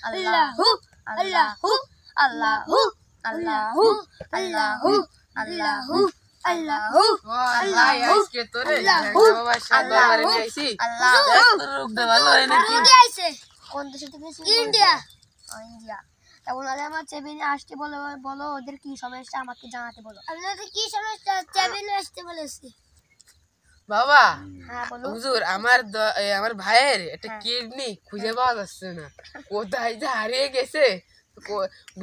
আল্লাহু আল্লাহু আল্লাহু আল্লাহু আল্লাহু আল্লাহু আল্লাহু আল্লাহ আজকে তোরে বাবা সাদরে নিয়েছি আল্লাহ রূপ দে ভালো হয় নাকি আইছে কোন দেশ থেকে ইন্ডিয়া ইন্ডিয়া তখন আলে আমার চেবিনে আসতে বলো বলো ওদের কি সমস্যা আমাকে জানাতে বলো আপনাদের কি সমস্যা চেবিনে আসতে বলেছি বাবা হ্যাঁ বলো হুজুর আমার ভাইয়ের একটা কিডনি খুঁজে পাওয়া যাচ্ছে না কোথায় যে হারিয়ে গেছে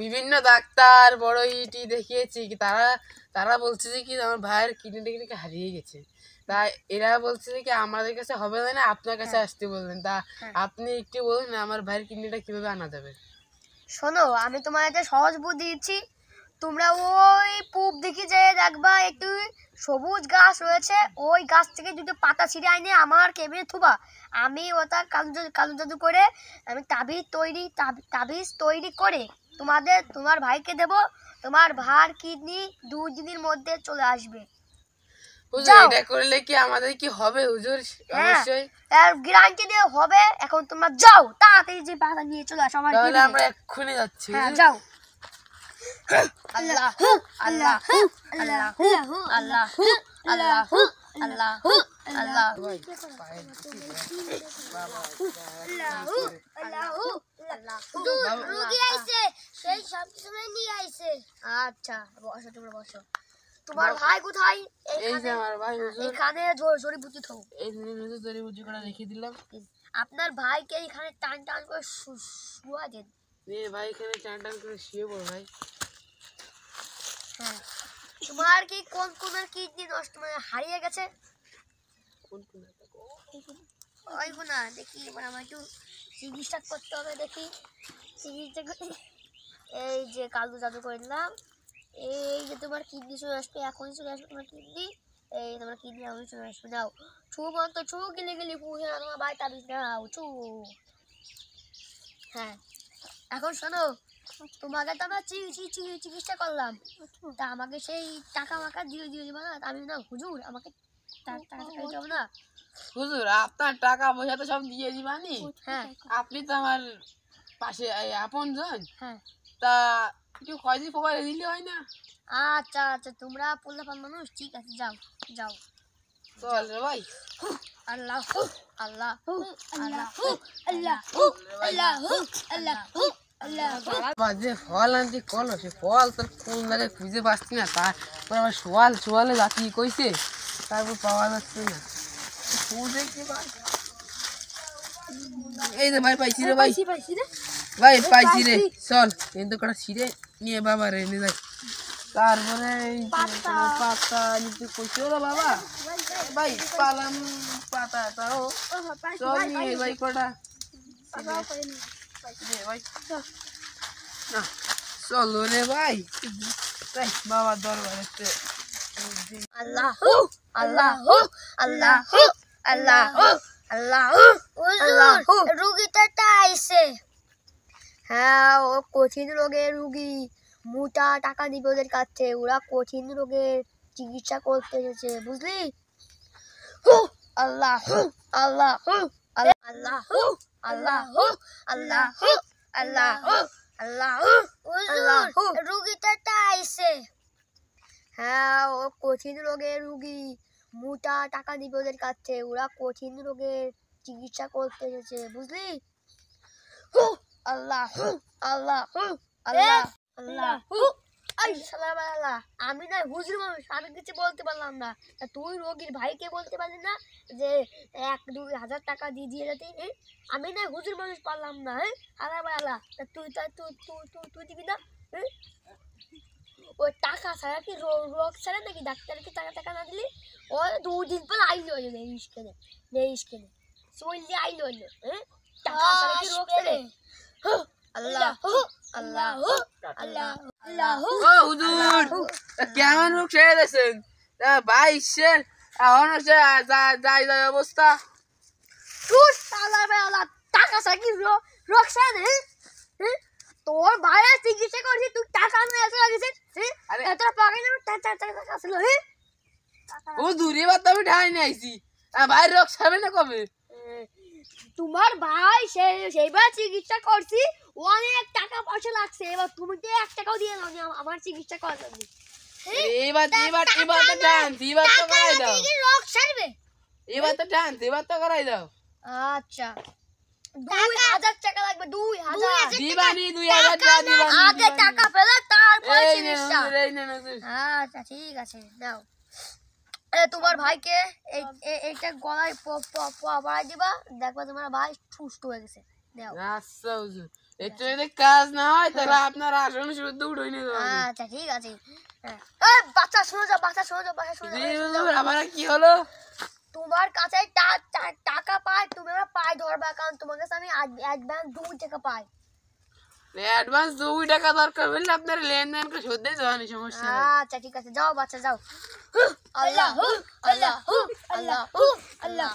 বিভিন্ন ডাক্তার বড় ইটি দেখিয়েছি তারা বলছে যে কি আমার ভাইয়ের কিডনিটা নাকি হারিয়ে গেছে তাই এরা বলছে যে কি আমাদের কাছে হবে না আপনার কাছে আসতে বললেন তা আপনি একটু বলুন আমার ভাইয়ের কিডনিটা কিভাবে আনা যাবে শোনো আমি তোমার একটা সহজ বুদ্ধি দিচ্ছি তোমরা ওই পূব দিকে যেয়ে দেখবা একটু সবুজ গাছ রয়েছে ওই গাছ থেকে দুটো পাতা ছিঁড়ে আইনে আমার কেবিনে থুবা আমি ওটা কালো জাদু করে আমি তাবিজ তৈরি করে তোমার ভাইকে দেব তোমার ভাইয়ের কিডনি 2 দিনের মধ্যে চলে আসবে হুজুর এটা করলে কি আমাদের কি হবে হুজুর অবশ্যই গ্যারান্টি দিয়ে হবে এখন তোমরা যাও তাড়াতাড়ি যে পাতা নিয়ে চলে আসো আমার তাহলে আমরা এক্ষুনি যাচ্ছি হ্যাঁ যাও আল্লাহু আল্লাহু আল্লাহু আল্লাহু আল্লাহু আল্লাহু আল্লাহু আল্লাহু আল্লাহু রোগী আইছে সেই সব সময় নিয়ে আইছে আচ্ছা বসো তোমরা বসো তোমার ভাই কোথায় এই যে আমার ভাই হুজুর এখানে জড়িবুটি থাও এই যে জড়িবুটি করে রেখে দিলাম আপনার ভাইকে এখানে টান টান করে শুয়া দেন ভাই এখানে টান টান করে শুয়ে পড় ভাই হ্যাঁ তোমার কি কোন কিডনি নষ্ট মানে হারিয়ে গেছে কোন ওই না দেখি এবার আমার একটু চিকিৎসা করতে হবে দেখি চিকিৎসা এই যে কালো জাদু করে দিলাম এই যে তোমার কিডনি চলে আসবে এখনই চলে আসবে তোমার কিডনি এই তোমার কিডনি এখনই চলে আসবে নাও ছু মন্ত ছু গিলে পুষে না তোমার বাড়ি তাবিজ নাও ছু হ্যাঁ এখন শোনো তোমাকে তো আমরা চিকিৎসা করলাম তা আমাকে সেই টাকা মাকা দিয়ে দিবা না আমি না হুজুর আমাকে টাকা দিতে হবে না হুজুর আপনার টাকা পয়সা তো সব দিয়ে দিবানি হ্যাঁ আপনি তো আমার পাশে আপনজন হ্যাঁ তা একটু খয়জি ফোকা দিলে হয় না আচ্ছা আচ্ছা তোমরা পোলাপান মানুষ ঠিক আছে যাও যাও চল রে ভাই আল্লাহ আল্লাহ আল্লাহ আল্লাহ আল্লাহ আল্লাহ যে ফল আনতে কলো সে ফল তোর কোন জায়গায় খুঁজে পাচ্ছি না তারপর আবার সোয়ালে জাতি কইছে তারপর পাওয়া যাচ্ছে না খুঁজে কি এই যে ভাই পাইছি রে ভাই ভাই পাইছি রে চল কিন্তু কটা ছিঁড়ে নিয়ে বাবা রে নিয়ে যাই তারপরে পাতা নিতে কইছে রে বাবা ভাই পালাম পাতাটাও চল নিয়ে ভাই কটা চলো রে ভাই বাবা দরবারে আল্লাহ আল্লাহ আল্লাহ আল্লাহ আল্লাহ রুগীটা আইছে হ্যাঁ ও কঠিন রোগের রুগী মোটা টাকা দিবে ওদের কাছে ওরা কঠিন রোগের চিকিৎসা করতে এসেছে বুঝলি আল্লাহ আল্লাহ আল্লাহ আল্লাহ আল্লাহ আল্লাহ আল্লাহ আল্লাহ রুগীটা আইছে হ্যাঁ ও কঠিন রোগের রুগী মোটা টাকা দিবে ওদের কাছে ওরা কঠিন রোগের চিকিৎসা করতে এসেছে বুঝলি আল্লাহ আল্লাহ আল্লাহ আল্লাহ আমি না হুজুর মানুষ আমি কিছু বলতে পারলাম না তুই রোগীর ভাইকে বলতে পারলি না যে 1-2 হাজার টাকা দিয়ে যেতে আমি না হুজুর মানুষ পারলাম না হ্যাঁ আল্লাহ তুই দিবি না ওই টাকা ছাড়া কি রোগ ছাড়া নাকি ডাক্তারকে টাকা না দিলি ও 2 দিন পর আইলো নেই চললে আইলো হ্যাঁ টাকা ছাড়া কি রোগ ছাড়ে আল্লাহ আল্লাহ আল্লাহ আল্লাহ ও হুজুর কেমন রোগ সেরে দিয়েছেন ভাই সে এখন যাই অবস্থা টাকা ছাড়া কি রোগ ছাড়ে হ্যাঁ তোর ভাইয়ের চিকিৎসা করছি তুই টাকা নিয়ে আসে লাগিস এত পাকাই টাকা ছিল ও দূরে বাদ আমি ঢাই নিয়ে আইছি ভাই রোগ সারবে না কবে তোমার ভাই সেইবার চিকিৎসা করছি, অনেক টাকা পয়সা লাগছে, এবার তুমি তো 1 টাকাও দিয়ে দাও নি আমার চিকিৎসা করার জন্য। এবার তো ডান্স, এবার তো করাই দাও, রোগ সারবে। এবার তো ডান্স, এবার তো করাই দাও। আচ্ছা 2000 টাকা লাগবে, 2000 দিবানি, 2000 টাকা দিবানি। আগে টাকা পেলে তারপরে এই নে চিকিৎসা। হুজুর, এই নেন হুজুর। আচ্ছা ঠিক আছে নাও। তোমার ভাইকে এইটা গলায় পরাই দিবা, দেখবা তোমার ভাই সুস্থ হয়ে গেছে। নাও। আচ্ছা হুজুর, একটু যদি কাজ না হয় তাহলে আপনার আসন শুদ্ধ উঠে নিয়ে যাবো। আচ্ছা ঠিক আছে। হ্যাঁ বাচ্চা শুনে যাও, বাচ্চা শুনে যাও, বাচ্চা শুনে জি যাও। হুজুর, আবার কি হলো? তোমার কাছে টাকা পাই, তুমি আমার পায়ে ধরবা, কারণ তোমার কাছে আমি অ্যাডভান্স 2 টাকা পাই। অ্যাডভান্স 2 টাকা দরকার হলে আপনার লেনদেন করে শোধ দিয়ে যাওয়ানি, সমস্যা নেই। আচ্ছা ঠিক আছে, যাও বাচ্চা যাও। আল্লাহ আল্লাহ আল্লাহ আল্লাহ।